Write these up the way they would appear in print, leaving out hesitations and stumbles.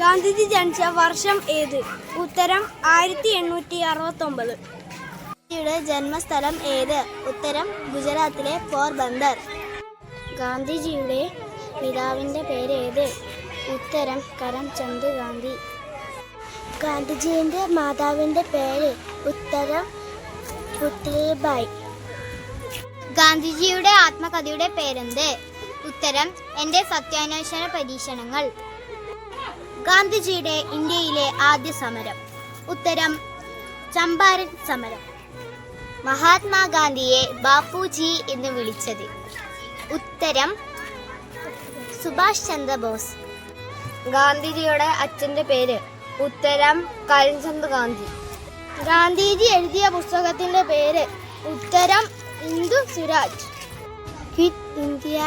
ഗാന്ധിജി ജനിച്ച വർഷം ഏത്? ഉത്തരം 1869. ഗാന്ധിജിയുടെ ജന്മസ്ഥലം ഏത്? ഉത്തരം ഗുജറാത്തിലെ പോർബന്ദർ. ഗാന്ധിജിയുടെ പിതാവിൻ്റെ പേര് ഏത്? ഉത്തരം കരംചന്ദ് ഗാന്ധി. ഗാന്ധിജിയുടെ മാതാവിൻ്റെ പേര്? ഉത്തരം പുത്ലിബായി. ഗാന്ധിജിയുടെ ആത്മകഥയുടെ പേരെന്ത്? ഉത്തരം എൻ്റെ സത്യാന്വേഷണ പരീക്ഷണങ്ങൾ. ഗാന്ധിജിയുടെ ഇന്ത്യയിലെ ആദ്യ സമരം? ഉത്തരം ചമ്പാരൻ സമരം. മഹാത്മാഗാന്ധിയെ ബാപ്പുജി എന്ന് വിളിച്ചത്? ഉത്തരം സുഭാഷ് ചന്ദ്രബോസ്. ഗാന്ധിജിയുടെ അച്ഛൻ്റെ പേര്? ഉത്തരം കരംചന്ദ് ഗാന്ധി. ഗാന്ധിജി എഴുതിയ പുസ്തകത്തിൻ്റെ പേര്? ഉത്തരം ഹിന്ദു സ്വരാജ്. ക്വിറ്റ് ഇന്ത്യ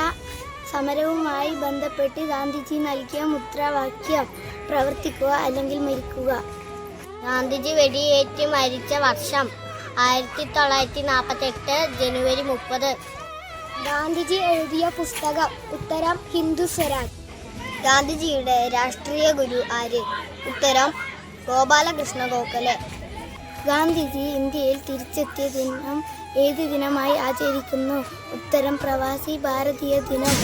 സമരവുമായി ബന്ധപ്പെട്ട് ഗാന്ധിജി നൽകിയ മുദ്രാവാക്യം? പ്രവർത്തിക്കുക അല്ലെങ്കിൽ മരിക്കുക. ഗാന്ധിജി വെടിയേറ്റ് മരിച്ച വർഷം? 1948 ജനുവരി 30. ഗാന്ധിജി എഴുതിയ പുസ്തകം? ഉത്തരം ഹിന്ദു സ്വരാജ്. ഗാന്ധിജിയുടെ രാഷ്ട്രീയ ഗുരു ആര്? ഉത്തരം ഗോപാലകൃഷ്ണ ഗോഖലെ. ഗാന്ധിജി ഇന്ത്യയിൽ തിരിച്ചെത്തിയ ദിനം ഏത് ദിനമായി ആചരിക്കുന്നു? ഉത്തരം പ്രവാസി ഭാരതീയ ദിനം.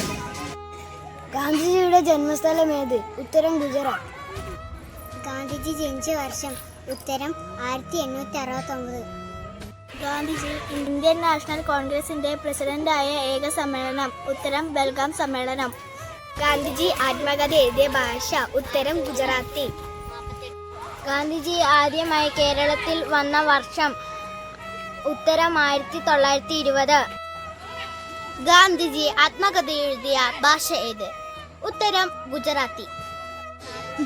ഗാന്ധിജിയുടെ ജന്മസ്ഥലം ഏത്? ഉത്തരം ഗുജറാത്ത്. ഗാന്ധിജി ജനിച്ച വർഷം? ഉത്തരം 1869. ഗാന്ധിജി ഇന്ത്യൻ നാഷണൽ കോൺഗ്രസിന്റെ പ്രസിഡന്റായ ഏക സമ്മേളനം? ഉത്തരം ബൽഗാം സമ്മേളനം. ഗാന്ധിജി ആത്മകഥ എഴുതിയ ഭാഷ? ഉത്തരം ഗുജറാത്തി. ഗാന്ധിജി ആദ്യമായി കേരളത്തിൽ വന്ന വർഷം? ഉത്തരം 1920. ഗാന്ധിജി ആത്മകഥ എഴുതിയ ഭാഷ ഏത്? ഉത്തരം ഗുജറാത്തി.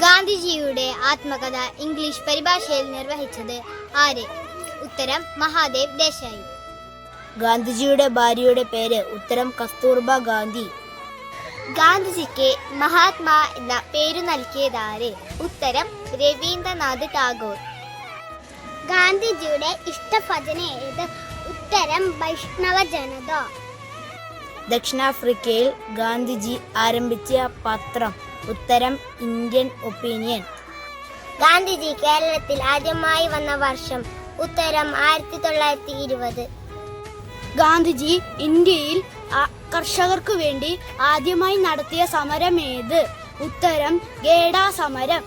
ഗാന്ധിജിയുടെ ആത്മകഥ ഇംഗ്ലീഷ് പരിഭാഷയിൽ നിർവഹിച്ചത് ആര്? ഉത്തരം മഹാദേവ് ദേശായി. ഗാന്ധിജിയുടെ ഭാര്യയുടെ പേര്? ഉത്തരം കസ്തൂർബ ഗാന്ധി. ഗാന്ധിജിക്ക് മഹാത്മാ എന്ന പേരു നൽകിയതാര്? ഉത്തരം രവീന്ദ്രനാഥ് ടാഗോർ. ഗാന്ധിജിയുടെ ഇഷ്ടഭജന ഏത്? ഉത്തരം വൈഷ്ണവ ജനത. ദക്ഷിണാഫ്രിക്കയിൽ ഗാന്ധിജി ആരംഭിച്ച പത്രം? ഉത്തരം ഇന്ത്യൻ ഒപ്പീനിയൻ. ഗാന്ധിജി കേരളത്തിൽ ആദ്യമായി വന്ന വർഷം? ഉത്തരം 1920. ഗാന്ധിജി ഇന്ത്യയിൽ കർഷകർക്ക് വേണ്ടി ആദ്യമായി നടത്തിയ സമരം ഏത്? ഉത്തരം ഗേഡ സമരം.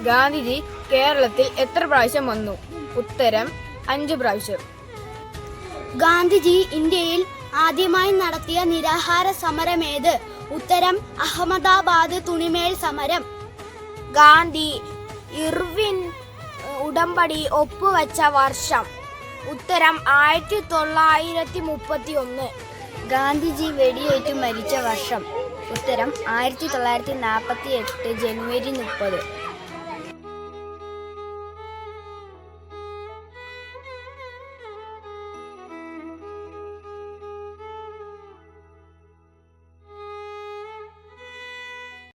ഗാന്ധിജി കേരളത്തിൽ എത്ര പ്രാവശ്യം വന്നു? ഉത്തരം 5 പ്രാവശ്യം. ഗാന്ധിജി ഇന്ത്യയിൽ ആദ്യമായി നടത്തിയ നിരാഹാര സമരം ഏത്? ഉത്തരം അഹമ്മദാബാദ് തുണിമേൽ സമരം. ഗാന്ധി ഇർവിൻ ഉടമ്പടി ഒപ്പുവെച്ച വർഷം? ഉത്തരം 1931. ഗാന്ധിജി വെടിയേറ്റ് മരിച്ച വർഷം? ഉത്തരം 1948 ജനുവരി 30.